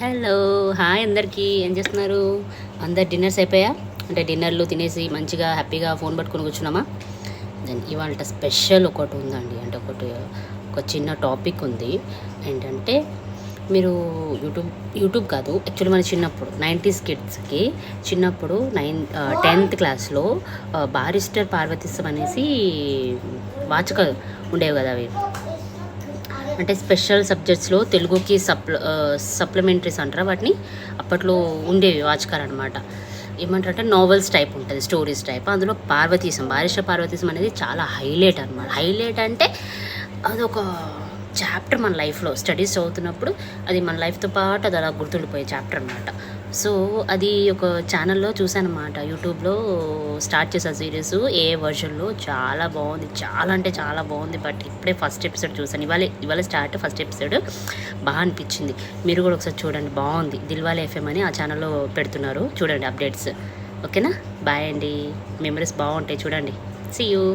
Hello hi అందరికీ. ఏం చేస్తున్నారు? అందరు డిన్నర్స్ అయిపోయా? అంటే డిన్నర్లు తినేసి మంచిగా హ్యాపీగా ఫోన్ పట్టుకొని కూర్చున్నామా? దెన్ ఇవాళ స్పెషల్ ఒకటి ఉందండి. అంటే ఒక చిన్న టాపిక్ ఉంది. ఏంటంటే మీరు యూట్యూబ్ కాదు, యాక్చువల్లీ మన చిన్నప్పుడు 90s కిడ్స్కి చిన్నప్పుడు 10th క్లాస్లో బారిస్టర్ పార్వతీశం అనేసి వాచకాలు ఉండేవి కదా. అవి అంటే స్పెషల్ సబ్జెక్ట్స్లో తెలుగుకి సప్లిమెంటరీస్ అంటారా వాటిని. అప్పట్లో ఉండేవి వాచకాలు అనమాట. ఏమంటారంటే నావెల్స్ టైప్ ఉంటుంది, స్టోరీస్ టైప్. అందులో బారిస్టర్ పార్వతీశం అనేది చాలా హైలైట్ అనమాట. హైలైట్ అంటే అదొక చాప్టర్ మన లైఫ్లో స్టడీస్ చదువుతున్నప్పుడు అది మన లైఫ్తో పాటు అది అలా గుర్తుండిపోయే చాప్టర్ అనమాట. సో అది ఒక ఛానల్లో చూసానమాట, యూట్యూబ్లో స్టార్ట్ చేసా సిరీస్. ఏ వర్షన్లో చాలా బాగుంది, చాలా అంటే చాలా బాగుంది. బట్ ఇప్పుడే ఫస్ట్ ఎపిసోడ్ చూసాను, ఇవాళ స్టార్ట్ ఫస్ట్ ఎపిసోడ్. బాగా అనిపించింది. మీరు కూడా ఒకసారి చూడండి, బాగుంది. దిల్వాలే ఎఫ్ఎం అని ఆ ఛానల్లో పెడుతున్నారు, చూడండి అప్డేట్స్. ఓకేనా? బాయ్ అండి. మెమరీస్ బాగుంటాయి, చూడండి. See you.